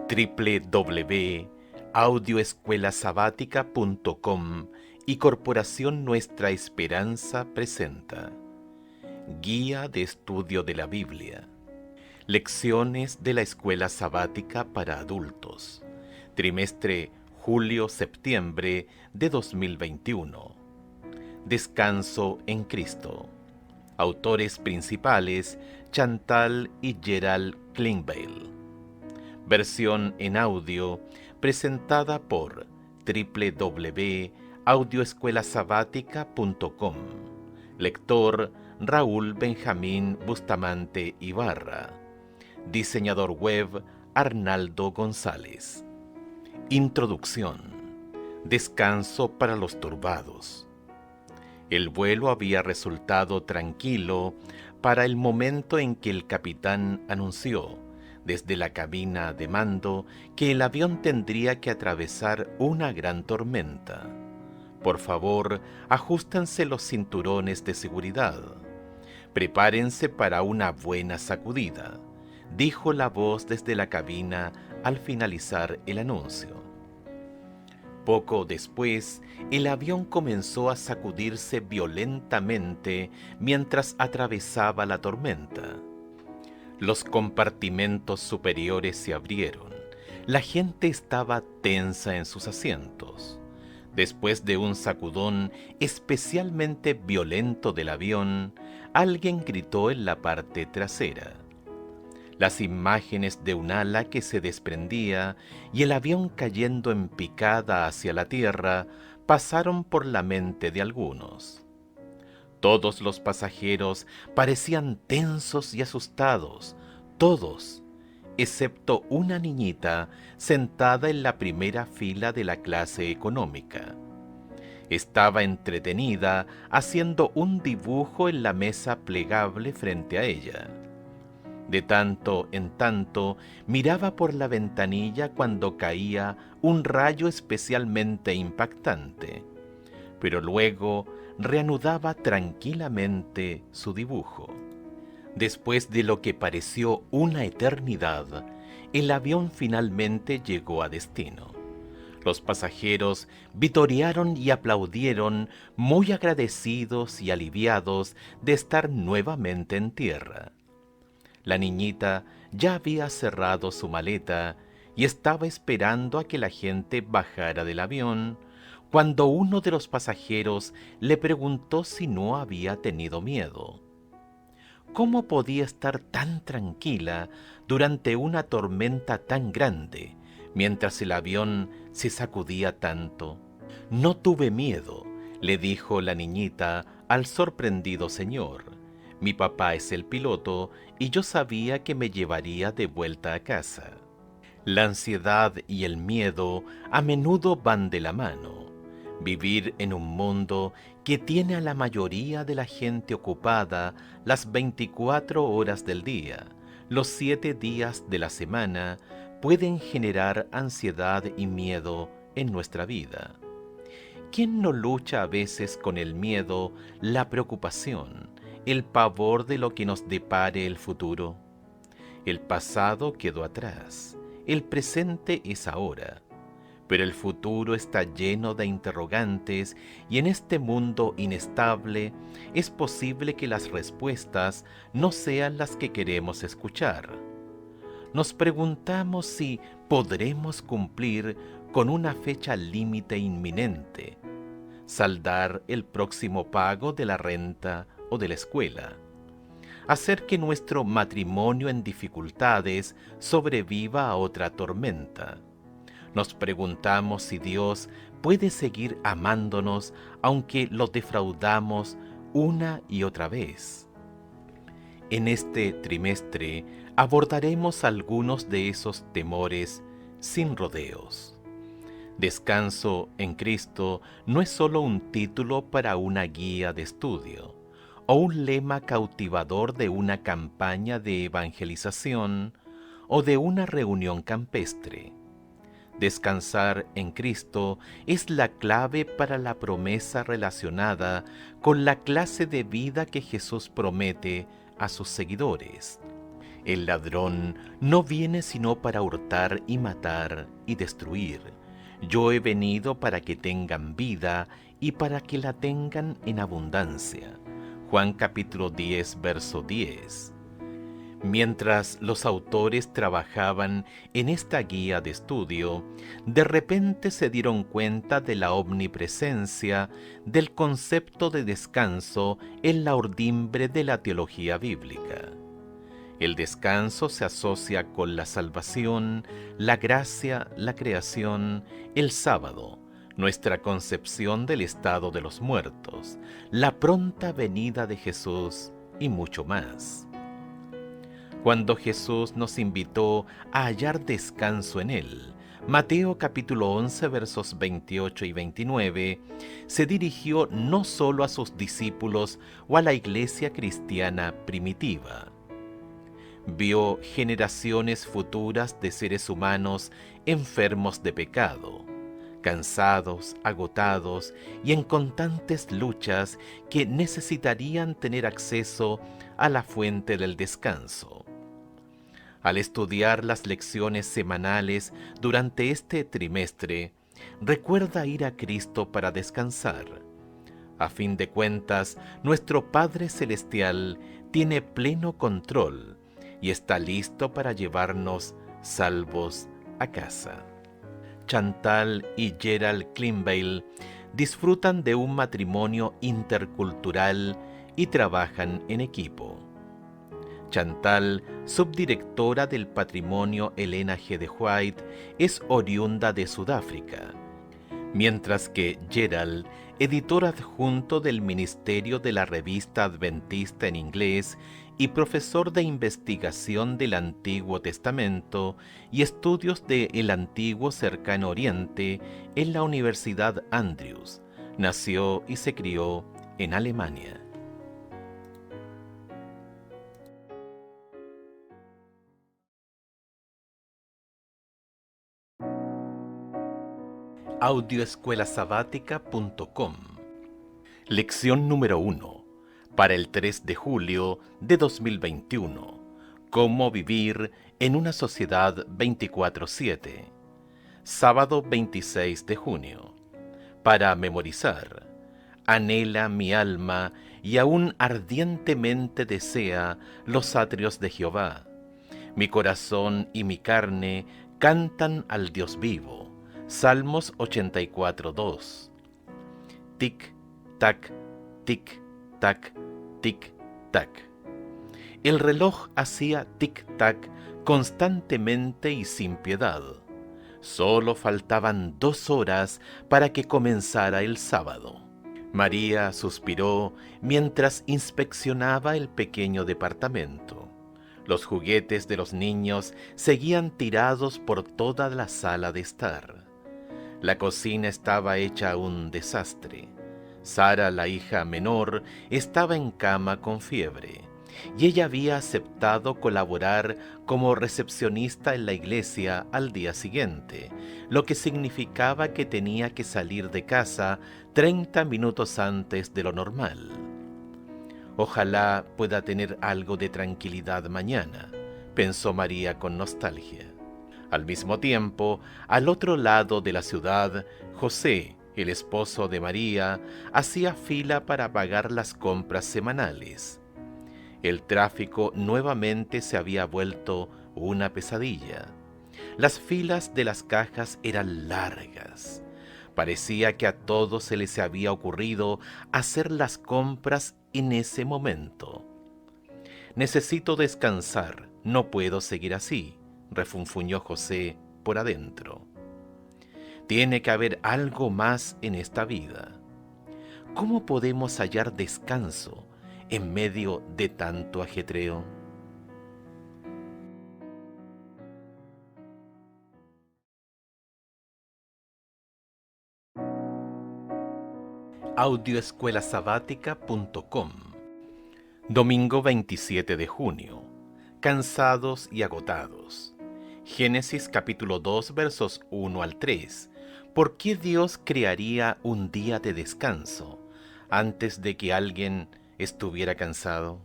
www.audioescuelasabática.com y Corporación Nuestra Esperanza presenta Guía de Estudio de la Biblia. Lecciones de la Escuela Sabática para Adultos. Trimestre julio-septiembre de 2021. Descanso en Cristo. Autores principales: Chantal y Gerald Klingbeil. Versión en audio presentada por www.audioescuelasabática.com. Lector: Raúl Benjamín Bustamante Ibarra. Diseñador web: Arnaldo González. Introducción. Descanso para los turbados. El vuelo había resultado tranquilo para el momento en que el capitán anunció desde la cabina de mando que el avión tendría que atravesar una gran tormenta. Por favor, ajústense los cinturones de seguridad. Prepárense para una buena sacudida, dijo la voz desde la cabina al finalizar el anuncio. Poco después, el avión comenzó a sacudirse violentamente mientras atravesaba la tormenta. Los compartimentos superiores se abrieron. La gente estaba tensa en sus asientos. Después de un sacudón especialmente violento del avión, alguien gritó en la parte trasera. Las imágenes de un ala que se desprendía y el avión cayendo en picada hacia la tierra pasaron por la mente de algunos. Todos los pasajeros parecían tensos y asustados, todos, excepto una niñita sentada en la primera fila de la clase económica. Estaba entretenida haciendo un dibujo en la mesa plegable frente a ella. De tanto en tanto miraba por la ventanilla cuando caía un rayo especialmente impactante, pero luego reanudaba tranquilamente su dibujo. Después de lo que pareció una eternidad, el avión finalmente llegó a destino. Los pasajeros vitorearon y aplaudieron, muy agradecidos y aliviados de estar nuevamente en tierra. La niñita ya había cerrado su maleta y estaba esperando a que la gente bajara del avión, cuando uno de los pasajeros le preguntó si no había tenido miedo. ¿Cómo podía estar tan tranquila durante una tormenta tan grande, mientras el avión se sacudía tanto? No tuve miedo, le dijo la niñita al sorprendido señor. Mi papá es el piloto y yo sabía que me llevaría de vuelta a casa. La ansiedad y el miedo a menudo van de la mano. Vivir en un mundo que tiene a la mayoría de la gente ocupada las 24 horas del día, los 7 días de la semana, pueden generar ansiedad y miedo en nuestra vida. ¿Quién no lucha a veces con el miedo, la preocupación, el pavor de lo que nos depare el futuro? El pasado quedó atrás, el presente es ahora. Pero el futuro está lleno de interrogantes y en este mundo inestable es posible que las respuestas no sean las que queremos escuchar. Nos preguntamos si podremos cumplir con una fecha límite inminente, saldar el próximo pago de la renta o de la escuela, hacer que nuestro matrimonio en dificultades sobreviva a otra tormenta. Nos preguntamos si Dios puede seguir amándonos aunque lo defraudamos una y otra vez. En este trimestre abordaremos algunos de esos temores sin rodeos. Descanso en Cristo no es solo un título para una guía de estudio o un lema cautivador de una campaña de evangelización o de una reunión campestre. Descansar en Cristo es la clave para la promesa relacionada con la clase de vida que Jesús promete a sus seguidores. El ladrón no viene sino para hurtar y matar y destruir. Yo he venido para que tengan vida y para que la tengan en abundancia. Juan capítulo 10, verso 10. Mientras los autores trabajaban en esta guía de estudio, de repente se dieron cuenta de la omnipresencia del concepto de descanso en la urdimbre de la teología bíblica. El descanso se asocia con la salvación, la gracia, la creación, el sábado, nuestra concepción del estado de los muertos, la pronta venida de Jesús y mucho más. Cuando Jesús nos invitó a hallar descanso en Él, Mateo capítulo 11 versos 28 y 29, se dirigió no solo a sus discípulos o a la iglesia cristiana primitiva. Vio generaciones futuras de seres humanos enfermos de pecado, cansados, agotados y en constantes luchas que necesitarían tener acceso a la fuente del descanso. Al estudiar las lecciones semanales durante este trimestre, recuerda ir a Cristo para descansar. A fin de cuentas, nuestro Padre Celestial tiene pleno control y está listo para llevarnos salvos a casa. Chantal y Gerald Kleinvale disfrutan de un matrimonio intercultural y trabajan en equipo. Chantal, subdirectora del patrimonio Elena G. de White, es oriunda de Sudáfrica, mientras que Gerald, editor adjunto del Ministerio de la Revista Adventista en inglés y profesor de investigación del Antiguo Testamento y estudios del Antiguo Cercano Oriente en la Universidad Andrews, nació y se crió en Alemania. audioescuelasabática.com. Lección número 1, para el 3 de julio de 2021. Cómo vivir en una sociedad 24/7. Sábado 26 de junio. Para memorizar. Anhela mi alma y aún ardientemente desea los atrios de Jehová. Mi corazón y mi carne cantan al Dios vivo. Salmos 84:2. Tic, tac, tic, tac, tic, tac. El reloj hacía tic-tac constantemente y sin piedad. Solo faltaban 2 horas para que comenzara el sábado. María suspiró mientras inspeccionaba el pequeño departamento. Los juguetes de los niños seguían tirados por toda la sala de estar. La cocina estaba hecha un desastre. Sara, la hija menor, estaba en cama con fiebre, y ella había aceptado colaborar como recepcionista en la iglesia al día siguiente, lo que significaba que tenía que salir de casa 30 minutos antes de lo normal. Ojalá pueda tener algo de tranquilidad mañana, pensó María con nostalgia. Al mismo tiempo, al otro lado de la ciudad, José, el esposo de María, hacía fila para pagar las compras semanales. El tráfico nuevamente se había vuelto una pesadilla. Las filas de las cajas eran largas. Parecía que a todos se les había ocurrido hacer las compras en ese momento. Necesito descansar, no puedo seguir así, refunfuñó José por adentro. Tiene que haber algo más en esta vida. ¿Cómo podemos hallar descanso en medio de tanto ajetreo? audioescuelasabática.com. Domingo 27 de junio. Cansados y agotados. Génesis capítulo 2 versos 1 al 3. ¿Por qué Dios crearía un día de descanso antes de que alguien estuviera cansado?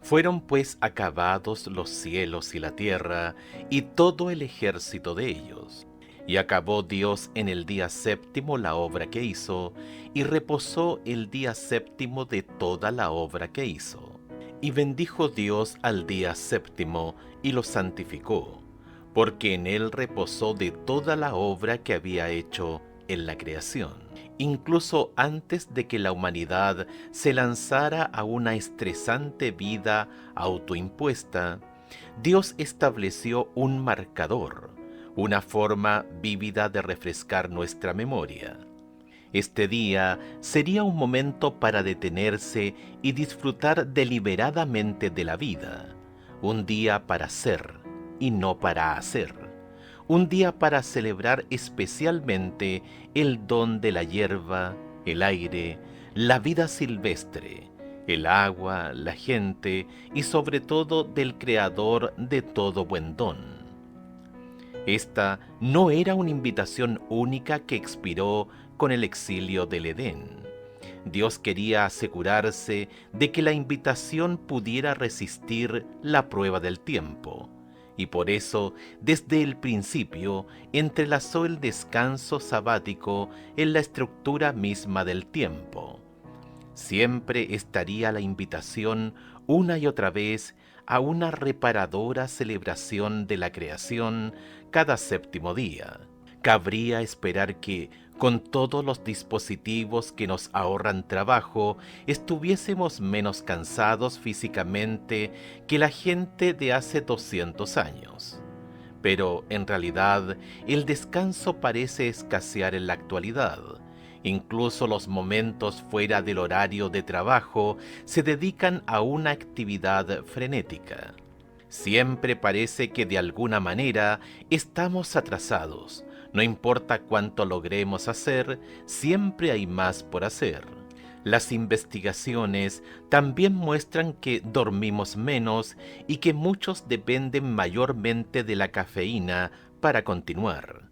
Fueron pues acabados los cielos y la tierra, y todo el ejército de ellos. Y acabó Dios en el día séptimo la obra que hizo, y reposó el día séptimo de toda la obra que hizo. Y bendijo Dios al día séptimo, y lo santificó, porque en él reposó de toda la obra que había hecho en la creación. Incluso antes de que la humanidad se lanzara a una estresante vida autoimpuesta, Dios estableció un marcador, una forma vívida de refrescar nuestra memoria. Este día sería un momento para detenerse y disfrutar deliberadamente de la vida, un día para ser y no para hacer, un día para celebrar especialmente el don de la hierba, el aire, la vida silvestre, el agua, la gente y sobre todo del Creador de todo buen don. Esta no era una invitación única que expiró con el exilio del Edén. Dios quería asegurarse de que la invitación pudiera resistir la prueba del tiempo, y por eso, desde el principio, entrelazó el descanso sabático en la estructura misma del tiempo. Siempre estaría la invitación una y otra vez a una reparadora celebración de la creación cada séptimo día. Cabría esperar que, con todos los dispositivos que nos ahorran trabajo, estuviésemos menos cansados físicamente que la gente de hace 200 años. Pero, en realidad, el descanso parece escasear en la actualidad. Incluso los momentos fuera del horario de trabajo se dedican a una actividad frenética. Siempre parece que de alguna manera estamos atrasados. No importa cuánto logremos hacer, siempre hay más por hacer. Las investigaciones también muestran que dormimos menos y que muchos dependen mayormente de la cafeína para continuar.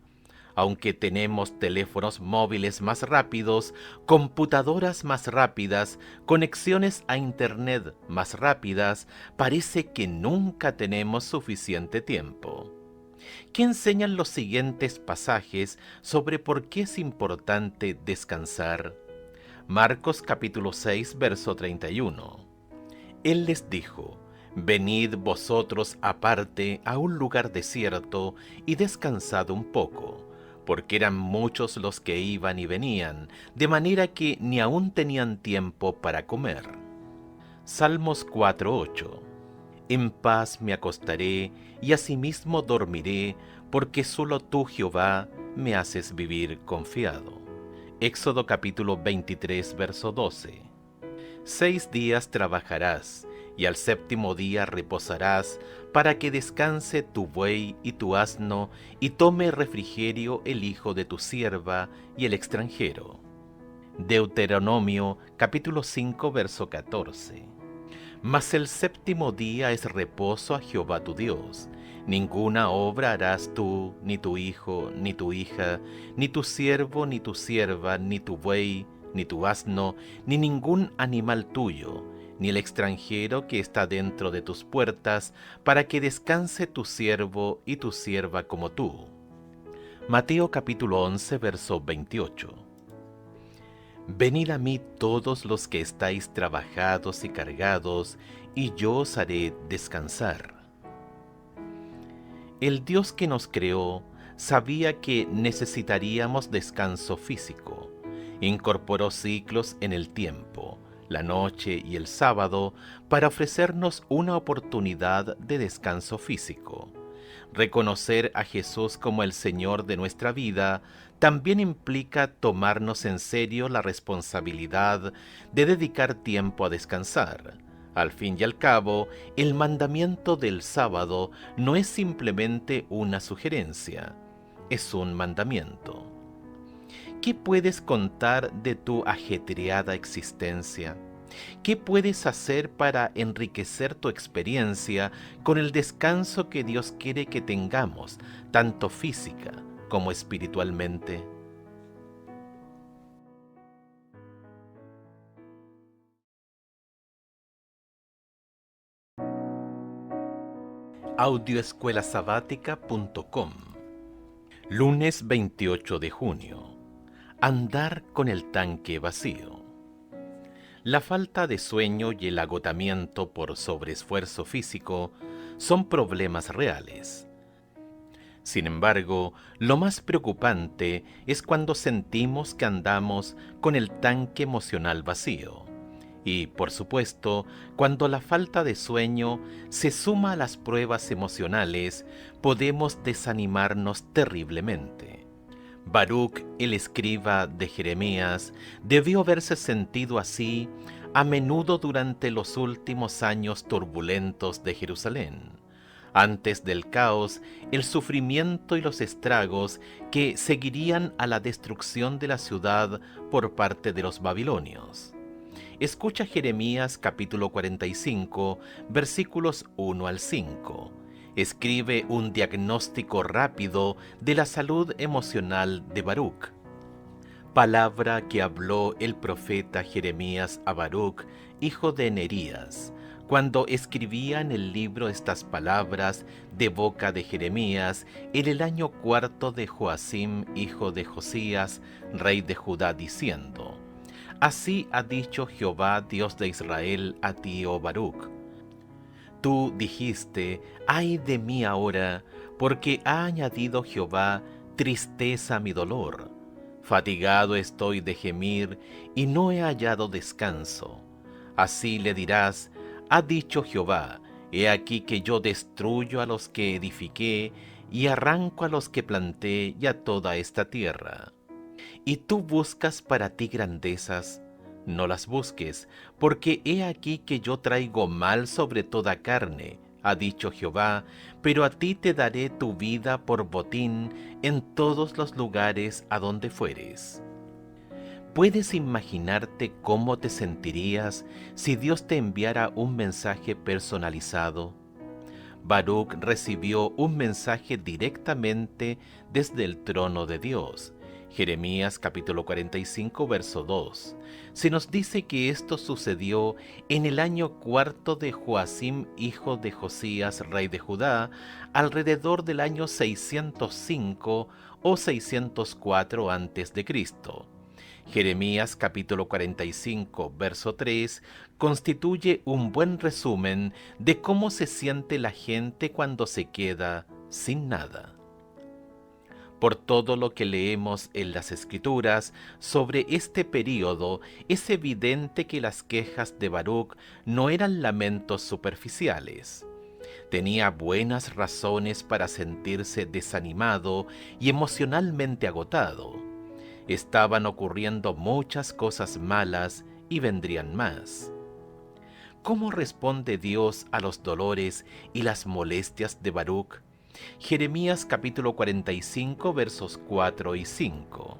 Aunque tenemos teléfonos móviles más rápidos, computadoras más rápidas, conexiones a Internet más rápidas, parece que nunca tenemos suficiente tiempo. ¿Qué enseñan los siguientes pasajes sobre por qué es importante descansar? Marcos capítulo 6, verso 31. Él les dijo: Venid vosotros aparte a un lugar desierto y descansad un poco, porque eran muchos los que iban y venían, de manera que ni aun tenían tiempo para comer. Salmos 4:8. En paz me acostaré y asimismo dormiré, porque solo tú, Jehová, me haces vivir confiado. Éxodo capítulo 23, verso 12. 6 días trabajarás, y al séptimo día reposarás, para que descanse tu buey y tu asno, y tome refrigerio el hijo de tu sierva y el extranjero. Deuteronomio capítulo 5, verso 14. Mas el séptimo día es reposo a Jehová tu Dios. Ninguna obra harás tú, ni tu hijo, ni tu hija, ni tu siervo, ni tu sierva, ni tu buey, ni tu asno, ni ningún animal tuyo, ni el extranjero que está dentro de tus puertas, para que descanse tu siervo y tu sierva como tú. Mateo capítulo 11, verso 28. Venid a mí todos los que estáis trabajados y cargados, y yo os haré descansar. El Dios que nos creó sabía que necesitaríamos descanso físico. Incorporó ciclos en el tiempo, la noche y el sábado, para ofrecernos una oportunidad de descanso físico. Reconocer a Jesús como el Señor de nuestra vida también implica tomarnos en serio la responsabilidad de dedicar tiempo a descansar. Al fin y al cabo, el mandamiento del sábado no es simplemente una sugerencia, es un mandamiento. ¿Qué puedes contar de tu ajetreada existencia? ¿Qué puedes hacer para enriquecer tu experiencia con el descanso que Dios quiere que tengamos, tanto física como espiritualmente? Audioescuelasabática.com. Lunes 28 de junio. Andar con el tanque vacío. La falta de sueño y el agotamiento por sobreesfuerzo físico son problemas reales. Sin embargo, lo más preocupante es cuando sentimos que andamos con el tanque emocional vacío. Y, por supuesto, cuando la falta de sueño se suma a las pruebas emocionales, podemos desanimarnos terriblemente. Baruc, el escriba de Jeremías, debió haberse sentido así a menudo durante los últimos años turbulentos de Jerusalén, antes del caos, el sufrimiento y los estragos que seguirían a la destrucción de la ciudad por parte de los babilonios. Escucha Jeremías capítulo 45, versículos 1 al 5. Escribe un diagnóstico rápido de la salud emocional de Baruc. Palabra que habló el profeta Jeremías a Baruc, hijo de Nerías, cuando escribía en el libro estas palabras de boca de Jeremías en el año 4 de Joacim, hijo de Josías, rey de Judá, diciendo: Así ha dicho Jehová, Dios de Israel, a ti, oh Baruc. Tú dijiste: ay de mí ahora, porque ha añadido Jehová tristeza a mi dolor. Fatigado estoy de gemir, y no he hallado descanso. Así le dirás: ha dicho Jehová, he aquí que yo destruyo a los que edifiqué, y arranco a los que planté y a toda esta tierra. Y tú buscas para ti grandezas, no las busques, porque he aquí que yo traigo mal sobre toda carne, ha dicho Jehová, pero a ti te daré tu vida por botín en todos los lugares a donde fueres. ¿Puedes imaginarte cómo te sentirías si Dios te enviara un mensaje personalizado? Baruc recibió un mensaje directamente desde el trono de Dios. Jeremías capítulo 45, verso 2. Se nos dice que esto sucedió en el año 4 de Joacim, hijo de Josías, rey de Judá, alrededor del año 605 o 604 a.C. Jeremías capítulo 45, verso 3, constituye un buen resumen de cómo se siente la gente cuando se queda sin nada. Por todo lo que leemos en las Escrituras sobre este período, es evidente que las quejas de Baruc no eran lamentos superficiales. Tenía buenas razones para sentirse desanimado y emocionalmente agotado. Estaban ocurriendo muchas cosas malas y vendrían más. ¿Cómo responde Dios a los dolores y las molestias de Baruc? Jeremías capítulo 45, versos 4 y 5.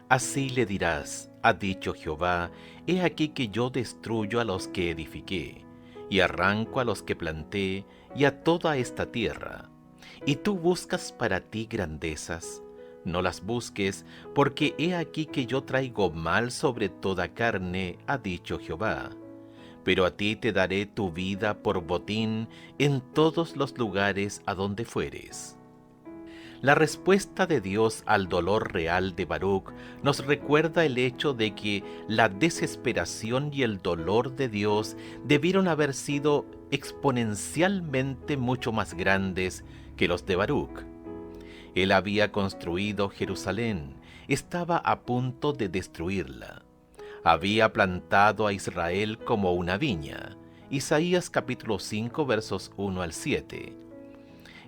Así le dirás: ha dicho Jehová, he aquí que yo destruyo a los que edifiqué, y arranco a los que planté, y a toda esta tierra. Y tú buscas para ti grandezas, no las busques, porque he aquí que yo traigo mal sobre toda carne, ha dicho Jehová. Pero a ti te daré tu vida por botín en todos los lugares a donde fueres. La respuesta de Dios al dolor real de Baruc nos recuerda el hecho de que la desesperación y el dolor de Dios debieron haber sido exponencialmente mucho más grandes que los de Baruc. Él había construido Jerusalén, estaba a punto de destruirla. Había plantado a Israel como una viña. Isaías capítulo 5, versos 1 al 7.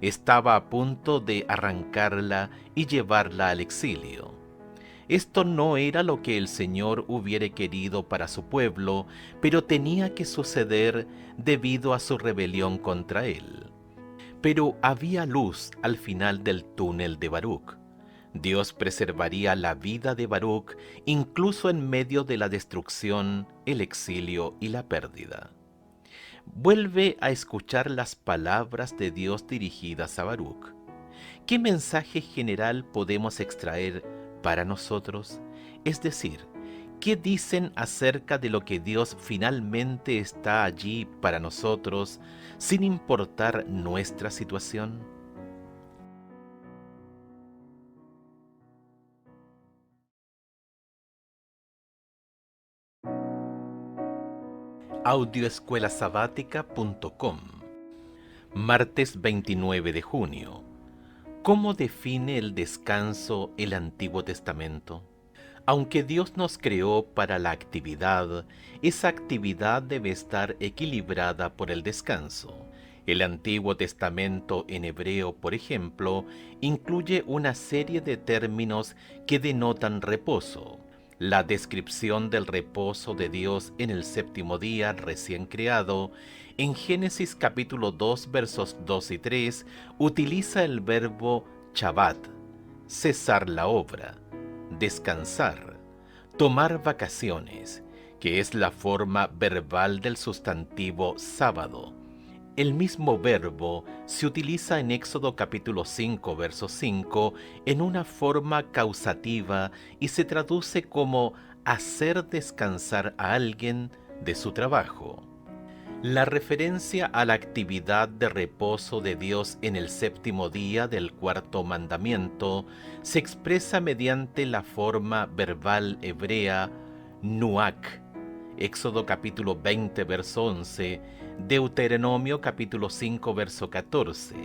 Estaba a punto de arrancarla y llevarla al exilio. Esto no era lo que el Señor hubiera querido para su pueblo, pero tenía que suceder debido a su rebelión contra él. Pero había luz al final del túnel de Baruc. Dios preservaría la vida de Baruc incluso en medio de la destrucción, el exilio y la pérdida. Vuelve a escuchar las palabras de Dios dirigidas a Baruc. ¿Qué mensaje general podemos extraer para nosotros? Es decir, ¿Qué dicen acerca de lo que Dios finalmente está allí para nosotros, sin importar nuestra situación? Audioescuelasabática.com. Martes 29 de junio. ¿Cómo define el descanso el Antiguo Testamento? Aunque Dios nos creó para la actividad, esa actividad debe estar equilibrada por el descanso. El Antiguo Testamento en hebreo, por ejemplo, incluye una serie de términos que denotan reposo. La descripción del reposo de Dios en el séptimo día recién creado, en Génesis capítulo 2 versos 2 y 3, utiliza el verbo Shabbat, cesar la obra, descansar, tomar vacaciones, que es la forma verbal del sustantivo sábado. El mismo verbo se utiliza en Éxodo capítulo 5, verso 5, en una forma causativa y se traduce como hacer descansar a alguien de su trabajo. La referencia a la actividad de reposo de Dios en el séptimo día del cuarto mandamiento se expresa mediante la forma verbal hebrea nuak, Éxodo capítulo 20, verso 11, Deuteronomio capítulo 5, verso 14.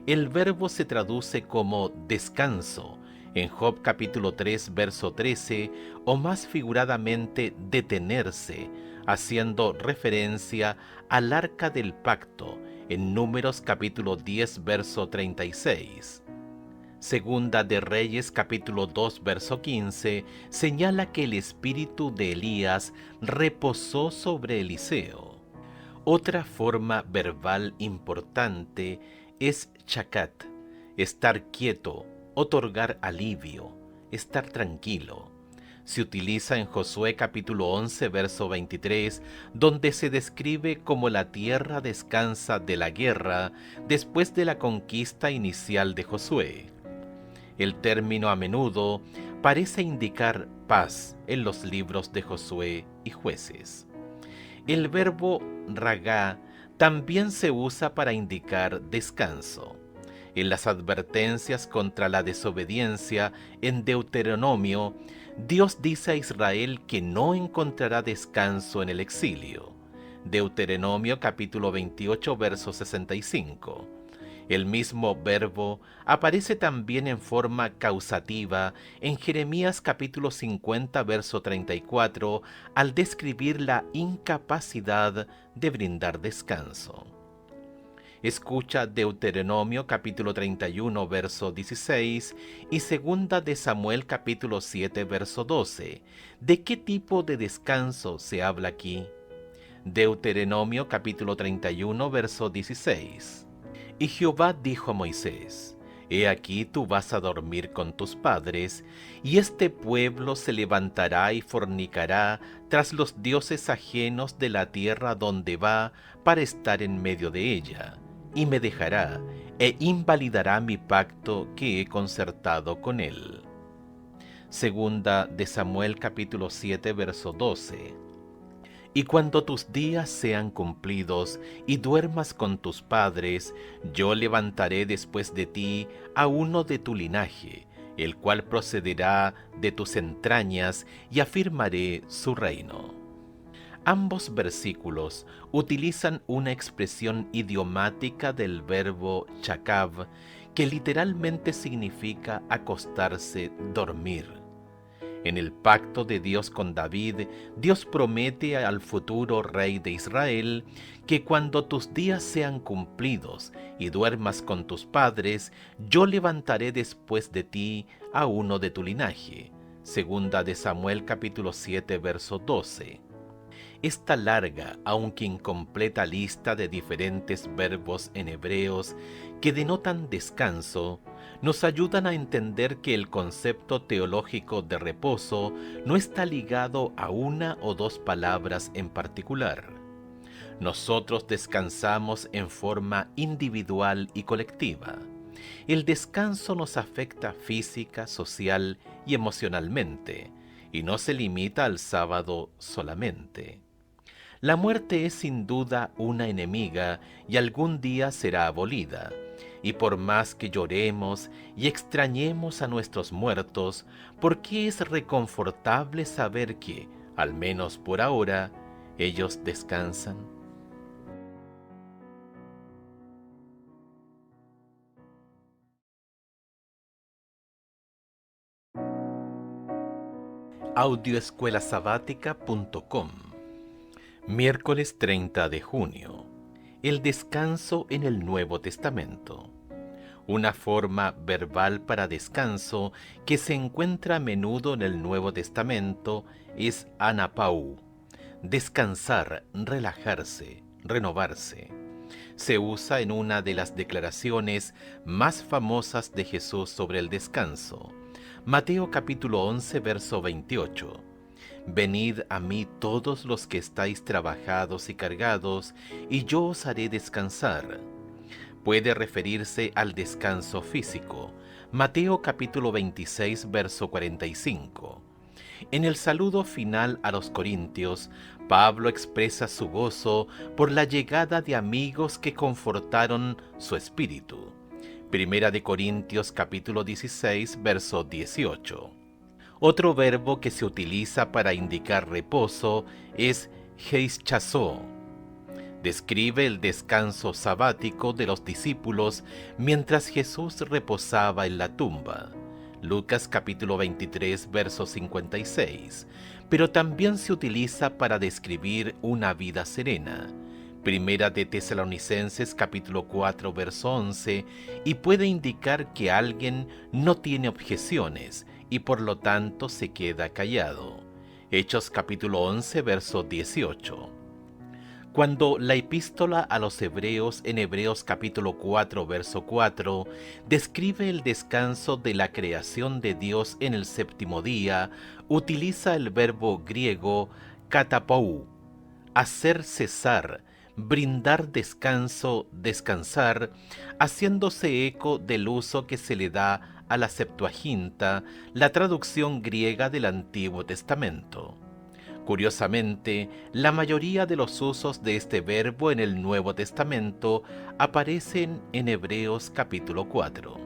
El verbo se traduce como descanso en Job capítulo 3, verso 13, o más figuradamente detenerse, haciendo referencia al arca del pacto en Números capítulo 10, verso 36. Segunda de Reyes capítulo 2 verso 15 señala que el espíritu de Elías reposó sobre Eliseo. Otra forma verbal importante es chacat, estar quieto, otorgar alivio, estar tranquilo. Se utiliza en Josué capítulo 11 verso 23, donde se describe cómo la tierra descansa de la guerra después de la conquista inicial de Josué. El término a menudo parece indicar paz en los libros de Josué y Jueces. El verbo ragá también se usa para indicar descanso. En las advertencias contra la desobediencia en Deuteronomio, Dios dice a Israel que no encontrará descanso en el exilio. Deuteronomio capítulo 28 verso 65. El mismo verbo aparece también en forma causativa en Jeremías capítulo 50 verso 34 al describir la incapacidad de brindar descanso. Escucha Deuteronomio capítulo 31 verso 16 y segunda de Samuel capítulo 7 verso 12. ¿De qué tipo de descanso se habla aquí? Deuteronomio capítulo 31 verso 16. Y Jehová dijo a Moisés: He aquí tú vas a dormir con tus padres, y este pueblo se levantará y fornicará tras los dioses ajenos de la tierra donde va para estar en medio de ella, y me dejará, e invalidará mi pacto que he concertado con él. Segunda de Samuel capítulo 7 verso 12. Y cuando tus días sean cumplidos y duermas con tus padres, yo levantaré después de ti a uno de tu linaje, el cual procederá de tus entrañas, y afirmaré su reino. Ambos versículos utilizan una expresión idiomática del verbo chakav, que literalmente significa acostarse, dormir. En el pacto de Dios con David, Dios promete al futuro rey de Israel que cuando tus días sean cumplidos y duermas con tus padres, yo levantaré después de ti a uno de tu linaje. Segunda de Samuel capítulo 7 verso 12. Esta larga, aunque incompleta lista de diferentes verbos en hebreos que denotan descanso, nos ayudan a entender que el concepto teológico de reposo no está ligado a una o dos palabras en particular. Nosotros descansamos en forma individual y colectiva. El descanso nos afecta física, social y emocionalmente. y no se limita al sábado solamente. La muerte es sin duda una enemiga y algún día será abolida, y por más que lloremos y extrañemos a nuestros muertos, ¿por qué es reconfortable saber que, al menos por ahora, ellos descansan? Audioescuelasabática.com. Miércoles 30 de junio. El descanso en el Nuevo Testamento. Una forma verbal para descanso que se encuentra a menudo en el Nuevo Testamento es anapau, descansar, relajarse, renovarse. Se usa en una de las declaraciones más famosas de Jesús sobre el descanso. Mateo capítulo 11, verso 28. Venid a mí todos los que estáis trabajados y cargados, y yo os haré descansar. Puede referirse al descanso físico. Mateo capítulo 26, verso 45. En el saludo final a los Corintios, Pablo expresa su gozo por la llegada de amigos que confortaron su espíritu. Primera de Corintios capítulo 16, verso 18. Otro verbo que se utiliza para indicar reposo es heischazó. Describe el descanso sabático de los discípulos mientras Jesús reposaba en la tumba. Lucas capítulo 23, verso 56, pero también se utiliza para describir una vida serena. Primera de Tesalonicenses capítulo 4, verso 11, y puede indicar que alguien no tiene objeciones y por lo tanto se queda callado. Hechos capítulo 11, verso 18. Cuando la epístola a los Hebreos en Hebreos capítulo 4, verso 4, describe el descanso de la creación de Dios en el séptimo día, utiliza el verbo griego katapou, hacer cesar, brindar descanso, descansar, haciéndose eco del uso que se le da a la Septuaginta, la traducción griega del Antiguo Testamento. Curiosamente, la mayoría de los usos de este verbo en el Nuevo Testamento aparecen en Hebreos capítulo 4.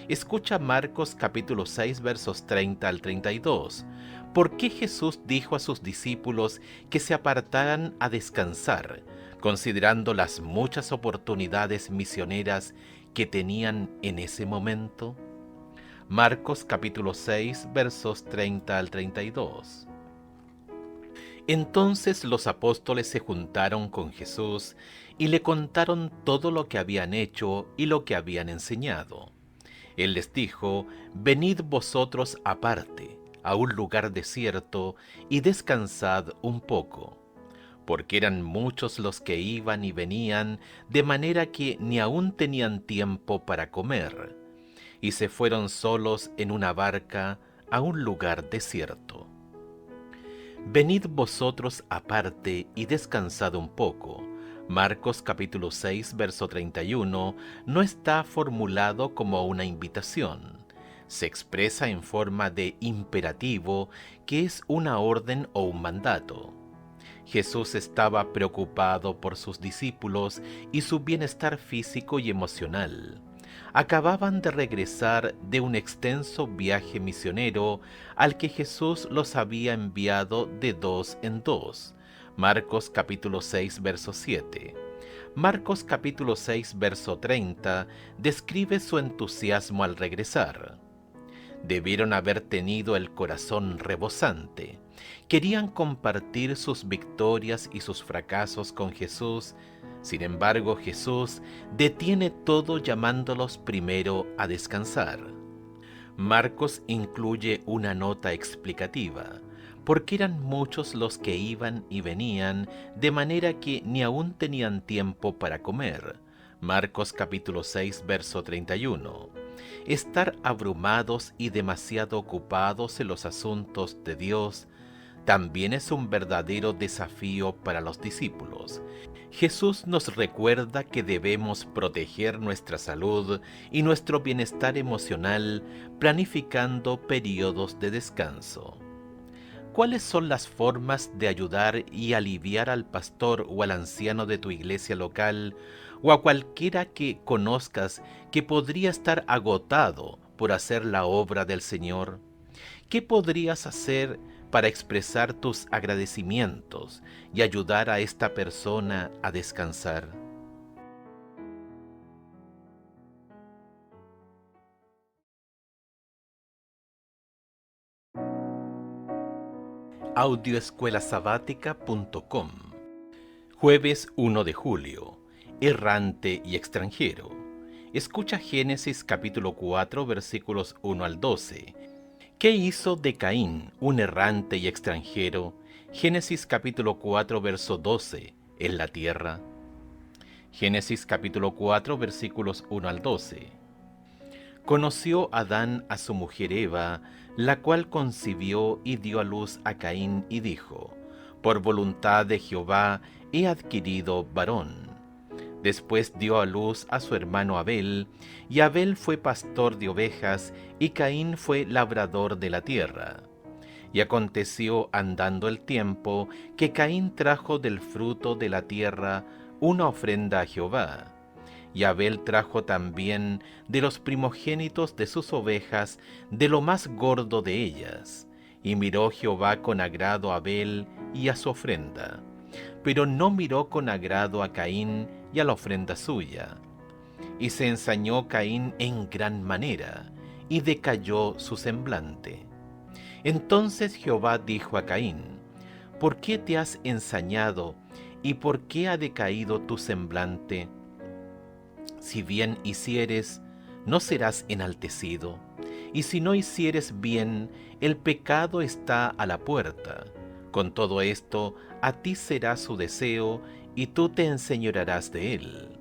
Escucha Marcos capítulo 6 versos 30 al 32. ¿Por qué Jesús dijo a sus discípulos que se apartaran a descansar, considerando las muchas oportunidades misioneras que tenían en ese momento? Marcos capítulo 6 versos 30 al 32. Entonces los apóstoles se juntaron con Jesús y le contaron todo lo que habían hecho y lo que habían enseñado. Él les dijo: venid vosotros aparte, a un lugar desierto, y descansad un poco. Porque eran muchos los que iban y venían, de manera que ni aun tenían tiempo para comer. Y se fueron solos en una barca a un lugar desierto. Venid vosotros aparte y descansad un poco. Marcos capítulo 6, verso 31, no está formulado como una invitación. Se expresa en forma de imperativo, que es una orden o un mandato. Jesús estaba preocupado por sus discípulos y su bienestar físico y emocional. Acababan de regresar de un extenso viaje misionero al que Jesús los había enviado de dos en dos. Marcos capítulo 6, verso 7. Marcos capítulo 6, verso 30 describe su entusiasmo al regresar. Debieron haber tenido el corazón rebosante. Querían compartir sus victorias y sus fracasos con Jesús. Sin embargo, Jesús detiene todo llamándolos primero a descansar. Marcos incluye una nota explicativa, porque eran muchos los que iban y venían, de manera que ni aún tenían tiempo para comer. Marcos capítulo 6, verso 31. Estar abrumados y demasiado ocupados en los asuntos de Dios también es un verdadero desafío para los discípulos. Jesús nos recuerda que debemos proteger nuestra salud y nuestro bienestar emocional planificando periodos de descanso. ¿cuáles son las formas de ayudar y aliviar al pastor o al anciano de tu iglesia local o a cualquiera que conozcas que podría estar agotado por hacer la obra del Señor? ¿Qué podrías hacer para expresar tus agradecimientos y ayudar a esta persona a descansar? Audioescuelasabática.com. Jueves 1 de julio. Errante y extranjero. Escucha Génesis capítulo 4 versículos 1 al 12. ¿Qué hizo de Caín, un errante y extranjero? Génesis capítulo 4 verso 12. En la tierra. Génesis capítulo 4 versículos 1 al 12. Conoció Adán a su mujer Eva, la cual concibió y dio a luz a Caín y dijo: por voluntad de Jehová he adquirido varón. Después dio a luz a su hermano Abel, y Abel fue pastor de ovejas, y Caín fue labrador de la tierra. Y aconteció andando el tiempo, que Caín trajo del fruto de la tierra una ofrenda a Jehová. Y Abel trajo también de los primogénitos de sus ovejas, de lo más gordo de ellas. Y miró Jehová con agrado a Abel y a su ofrenda, pero no miró con agrado a Caín y a la ofrenda suya. Y se ensañó Caín en gran manera, y decayó su semblante. Entonces Jehová dijo a Caín: ¿por qué te has ensañado, y por qué ha decaído tu semblante? Si bien hicieres, no serás enaltecido, y si no hicieres bien, el pecado está a la puerta. Con todo esto, a ti será su deseo, y tú te enseñorearás de él.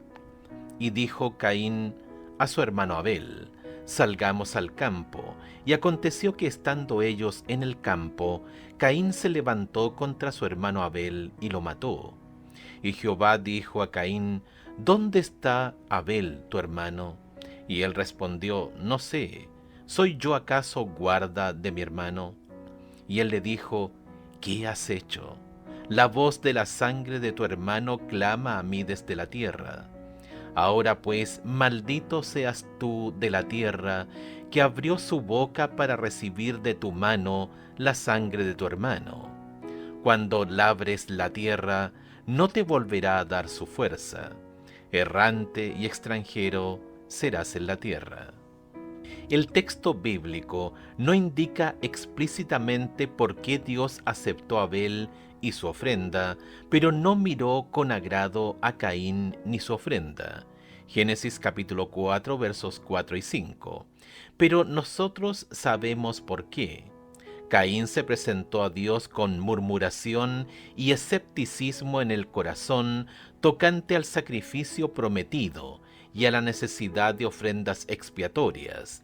Y dijo Caín a su hermano Abel: salgamos al campo. Y aconteció que estando ellos en el campo, Caín se levantó contra su hermano Abel y lo mató. Y Jehová dijo a Caín: ¿dónde está Abel tu hermano? Y él respondió: no sé, ¿soy yo acaso guarda de mi hermano? Y él le dijo: ¿qué has hecho? La voz de la sangre de tu hermano clama a mí desde la tierra. Ahora pues, maldito seas tú de la tierra, que abrió su boca para recibir de tu mano la sangre de tu hermano. Cuando labres la tierra, no te volverá a dar su fuerza. Errante y extranjero serás en la tierra. El texto bíblico no indica explícitamente por qué Dios aceptó a Abel y su ofrenda, pero no miró con agrado a Caín ni su ofrenda. Génesis capítulo 4 versos 4 y 5. Pero nosotros sabemos por qué. Caín se presentó a Dios con murmuración y escepticismo en el corazón tocante al sacrificio prometido y a la necesidad de ofrendas expiatorias.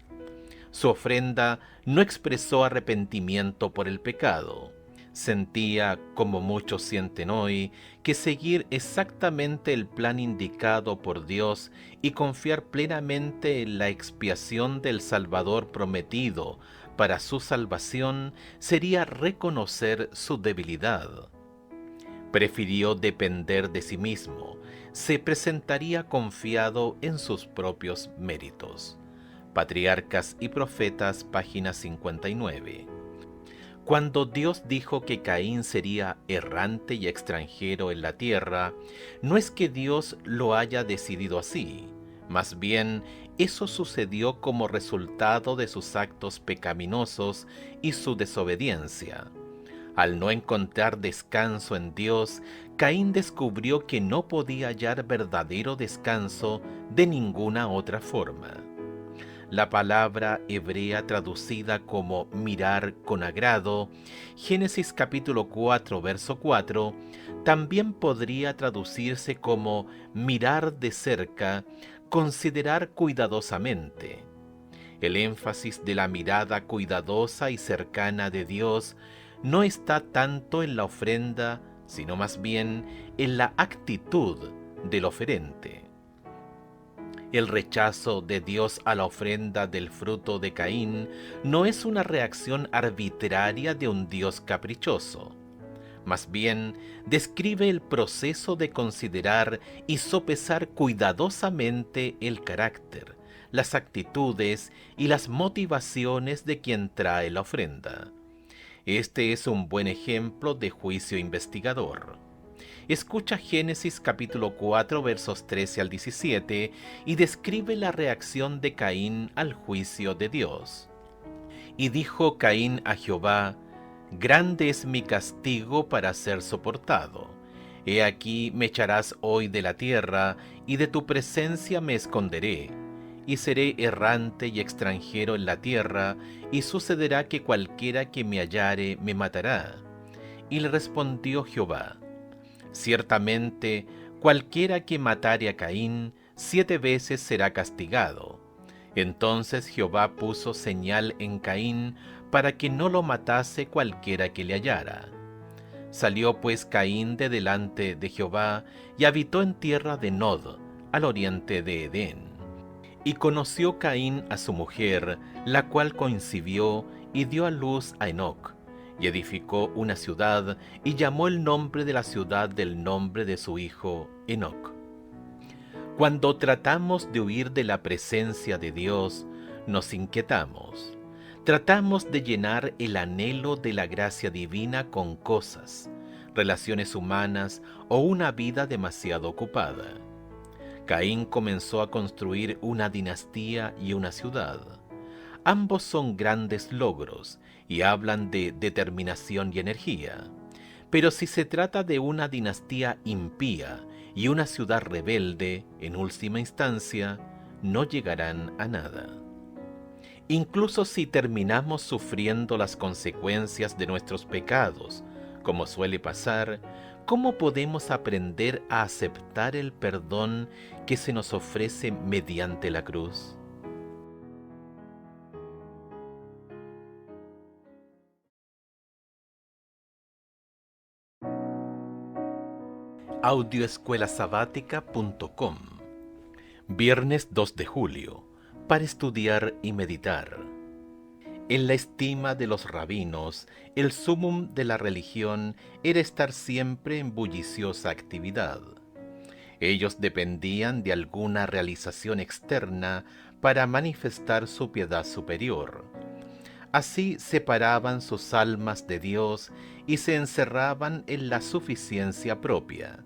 Su ofrenda no expresó arrepentimiento por el pecado. Sentía, como muchos sienten hoy, que seguir exactamente el plan indicado por Dios y confiar plenamente en la expiación del Salvador prometido para su salvación sería reconocer su debilidad. Prefirió depender de sí mismo, se presentaría confiado en sus propios méritos. Patriarcas y Profetas, página 59. Cuando Dios dijo que Caín sería errante y extranjero en la tierra, no es que Dios lo haya decidido así, más bien eso sucedió como resultado de sus actos pecaminosos y su desobediencia. Al no encontrar descanso en Dios, Caín descubrió que no podía hallar verdadero descanso de ninguna otra forma. La palabra hebrea traducida como mirar con agrado, Génesis capítulo 4, verso 4, también podría traducirse como mirar de cerca, considerar cuidadosamente. El énfasis de la mirada cuidadosa y cercana de Dios no está tanto en la ofrenda, sino más bien en la actitud del oferente. El rechazo de Dios a la ofrenda del fruto de Caín no es una reacción arbitraria de un Dios caprichoso. Más bien, describe el proceso de considerar y sopesar cuidadosamente el carácter, las actitudes y las motivaciones de quien trae la ofrenda. Este es un buen ejemplo de juicio investigador. Escucha Génesis capítulo 4 versos 13 al 17 y describe la reacción de Caín al juicio de Dios. Y dijo Caín a Jehová: grande es mi castigo para ser soportado. He aquí me echarás hoy de la tierra, y de tu presencia me esconderé, y seré errante y extranjero en la tierra, y sucederá que cualquiera que me hallare me matará. Y le respondió Jehová: ciertamente, cualquiera que matare a Caín, 7 veces será castigado. Entonces Jehová puso señal en Caín para que no lo matase cualquiera que le hallara. Salió pues Caín de delante de Jehová y habitó en tierra de Nod, al oriente de Edén. Y conoció Caín a su mujer, la cual concibió y dio a luz a Enoc, y edificó una ciudad, y llamó el nombre de la ciudad del nombre de su hijo Enoc. Cuando tratamos de huir de la presencia de Dios, nos inquietamos. Tratamos de llenar el anhelo de la gracia divina con cosas, relaciones humanas o una vida demasiado ocupada. Caín comenzó a construir una dinastía y una ciudad. Ambos son grandes logros y hablan de determinación y energía. Pero si se trata de una dinastía impía y una ciudad rebelde, en última instancia, no llegarán a nada. Incluso si terminamos sufriendo las consecuencias de nuestros pecados, como suele pasar, ¿cómo podemos aprender a aceptar el perdón que se nos ofrece mediante la cruz? Audioescuelasabática.com. Viernes 2 de julio, para estudiar y meditar. En la estima de los rabinos, el sumum de la religión era estar siempre en bulliciosa actividad. Ellos dependían de alguna realización externa para manifestar su piedad superior. Así separaban sus almas de Dios y se encerraban en la suficiencia propia.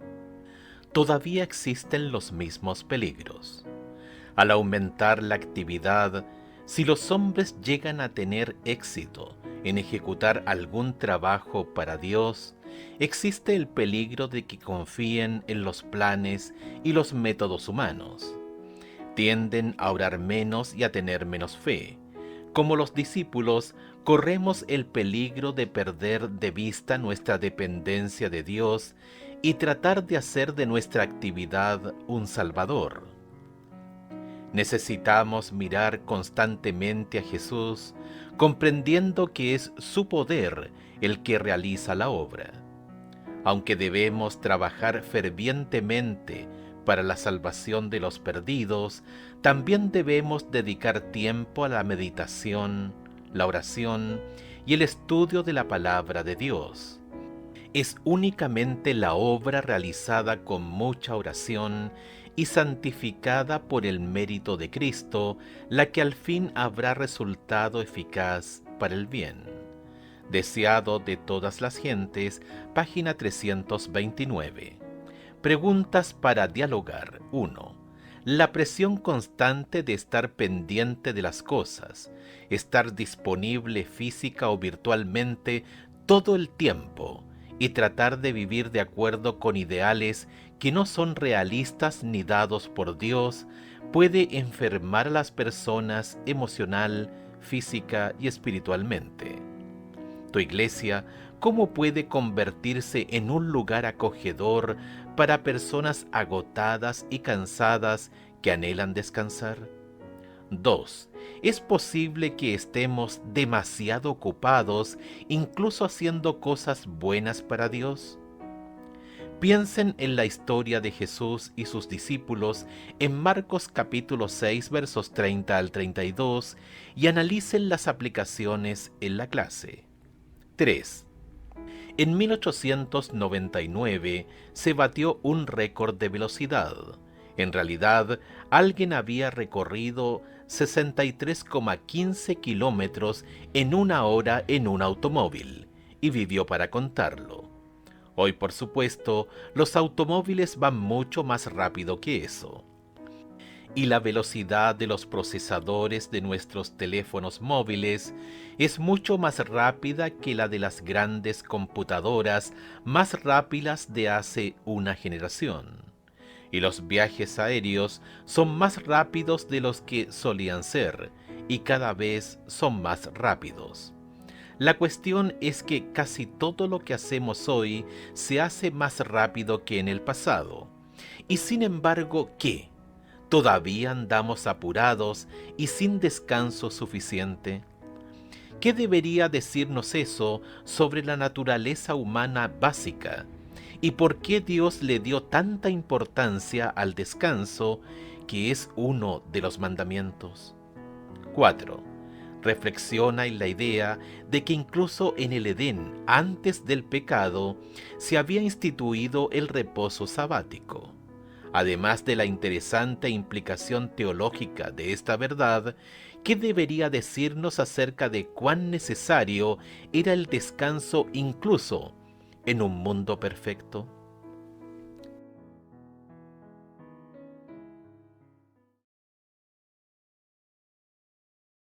Todavía existen los mismos peligros. Al aumentar la actividad, si los hombres llegan a tener éxito en ejecutar algún trabajo para Dios, existe el peligro de que confíen en los planes y los métodos humanos. Tienden a orar menos y a tener menos fe. Como los discípulos, corremos el peligro de perder de vista nuestra dependencia de Dios y tratar de hacer de nuestra actividad un salvador. Necesitamos mirar constantemente a Jesús, comprendiendo que es su poder el que realiza la obra. Aunque debemos trabajar fervientemente para la salvación de los perdidos, también debemos dedicar tiempo a la meditación, la oración y el estudio de la palabra de Dios. Es únicamente la obra realizada con mucha oración y santificada por el mérito de Cristo la que al fin habrá resultado eficaz para el bien. Deseado de todas las gentes, página 329. Preguntas para dialogar. 1. La presión constante de estar pendiente de las cosas, estar disponible física o virtualmente todo el tiempo y tratar de vivir de acuerdo con ideales que no son realistas ni dados por Dios, puede enfermar a las personas emocional, física y espiritualmente. Tu iglesia, ¿cómo puede convertirse en un lugar acogedor para personas agotadas y cansadas que anhelan descansar? 2. ¿Es posible que estemos demasiado ocupados, incluso haciendo cosas buenas para Dios? Piensen en la historia de Jesús y sus discípulos en Marcos capítulo 6 versos 30 al 32 y analicen las aplicaciones en la clase. 3. En 1899 se batió un récord de velocidad. En realidad, alguien había recorrido 63,15 kilómetros en una hora en un automóvil y vivió para contarlo. Hoy, por supuesto, los automóviles van mucho más rápido que eso. Y la velocidad de los procesadores de nuestros teléfonos móviles es mucho más rápida que la de las grandes computadoras más rápidas de hace una generación. Y los viajes aéreos son más rápidos de los que solían ser, y cada vez son más rápidos. La cuestión es que casi todo lo que hacemos hoy se hace más rápido que en el pasado. Y sin embargo, ¿qué? ¿Todavía andamos apurados y sin descanso suficiente? ¿Qué debería decirnos eso sobre la naturaleza humana básica? ¿Y por qué Dios le dio tanta importancia al descanso, que es uno de los mandamientos? 4. Reflexiona en la idea de que incluso en el Edén, antes del pecado, se había instituido el reposo sabático. Además de la interesante implicación teológica de esta verdad, ¿qué debería decirnos acerca de cuán necesario era el descanso incluso en un mundo perfecto?